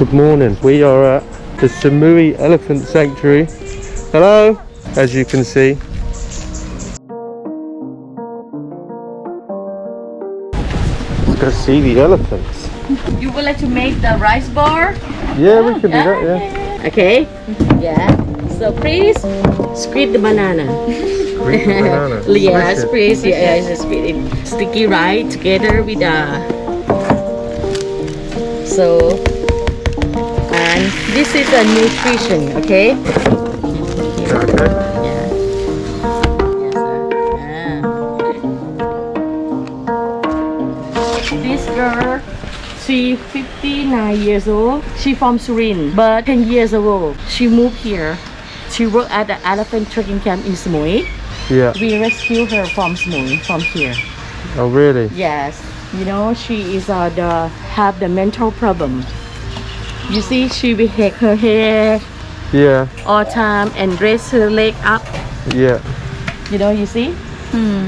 Good morning. We are at the Samui Elephant Sanctuary. Hello, as you can see. Let's go see the elephants. You would like to make the rice bar? Yeah, we can do that, yeah. Okay. Yeah. So please squeeze the banana. Squeeze the banana. Yes, Squish it. please. Yeah, just squeeze it. Sticky rice together with so, and this is a nutrition, okay? Okay. Yeah. Yes, sir. This girl, she 59 years old. She from Surin, but 10 years ago, she moved here. She worked at the elephant tracking camp in Samui. Yeah. We rescued her from Samui, from here. Oh, really? Yes. You know, she is have the mental problem. You see, she will hack her hair Yeah. all time and raise her leg up. Yeah. You know, you see?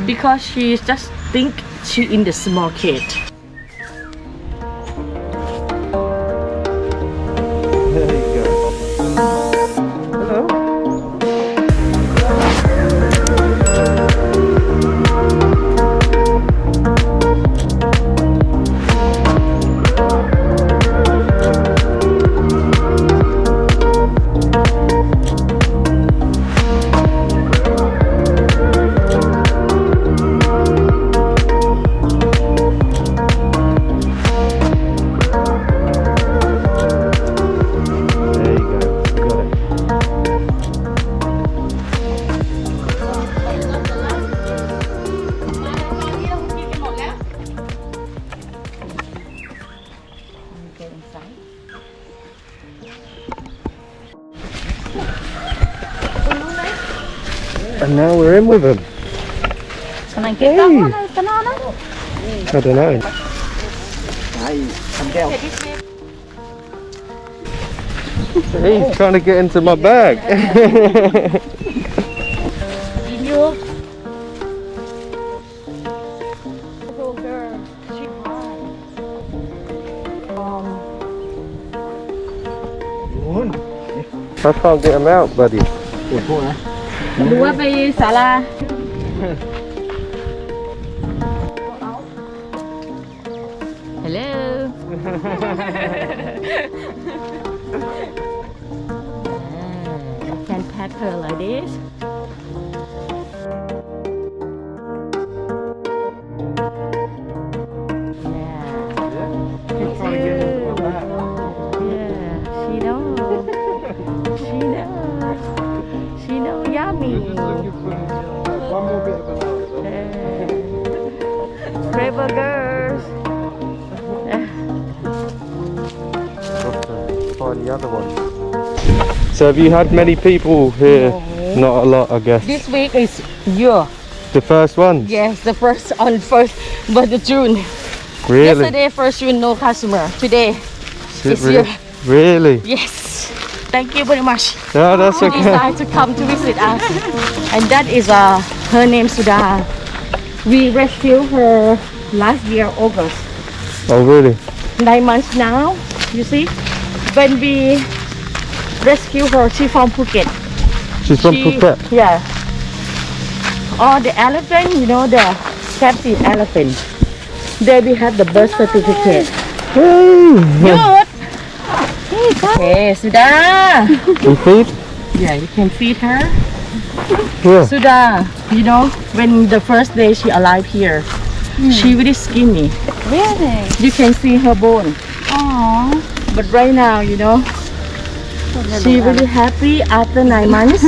Because she just think she in the small kid. There you go. Hello. There you go. You got it. And now we're in with them. Can I get Hey. that one, a banana? I don't know. He's trying to get into my bag. You. Little girl, she I can't get him out, buddy. ดูว่าไปศาลา Hello. You can pat her like this. He's trying to get into my bag. Yeah, she knows. She knows. She knows. Yummy. One more bit of banana. Brave girls. Find the other one. So have you had many people here? Not a lot, I guess. This week is your. The first ones? Yes, the first on first, but the June. Really? Yesterday, first June, no customer. Today, Shit, it's really? you. Really? Yes. Thank you very much. No, that's She okay. decided to come to visit us, and that is her name Sudha. We rescued her last year August. Oh, really? 9 months now. You see, when we rescue her, she from Phuket. She's from She- Phuket. Yeah. All the elephant, you know, the captive elephant. There we have the birth certificate. Hey! Good. Okay, Sudha. You feed? Yeah, you can feed her. Yeah. Sudha, you know, when the first day she alive here, she really skinny. Really? You can see her bone. Aww. But right now, you know, she really happy after 9 months.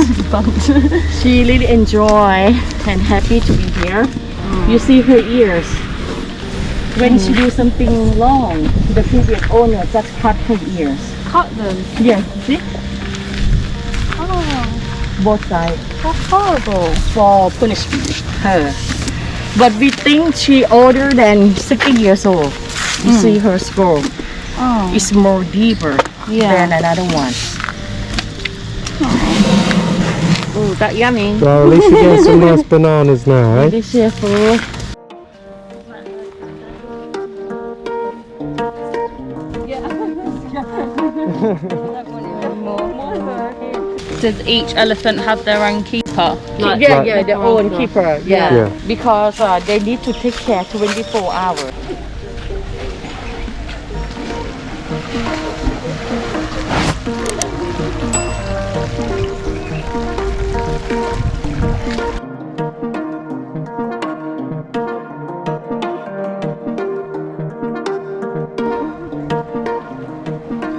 She really enjoy and happy to be here. You see her ears. When she do something wrong, the previous owner just cut her ears. Cut them. Yeah, see? Oh, Both sides. that's horrible. For punishment her. But we think she older than 60 years old. You see her skull Oh. is more deeper Yeah. than another one. Oh, that yummy. Well, at least you're getting some nice bananas now, eh? Delicious. Does each elephant have their own keeper? Yeah, their own keeper. Yeah. Yeah. Because they need to take care 24 hours.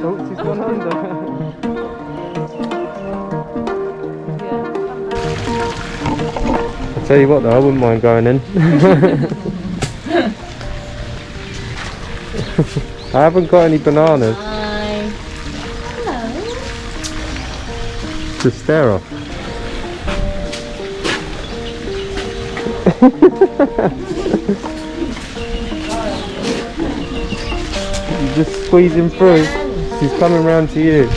Oh, she's gone under. I'll tell you what though, I wouldn't mind going in. I haven't got any bananas Hi. to stare off. You're just squeezing through. She's coming round to you.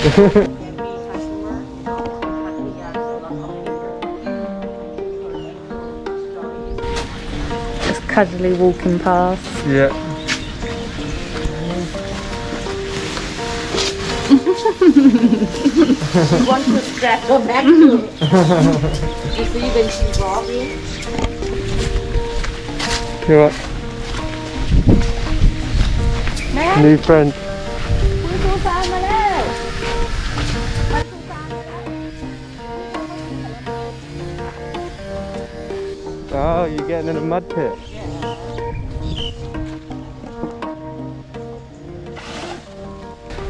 Just casually walking past. Yeah. You want to strap her back to you see when she's walking? You what? New friend. Oh, you're getting in a mud pit.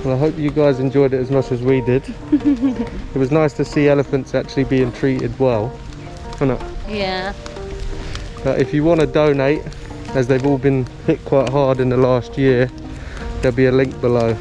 Well, I hope you guys enjoyed it as much as we did. It was nice to see elephants actually being treated well, wasn't it? Yeah. If you want to donate, as they've all been hit quite hard in the last year, there'll be a link below.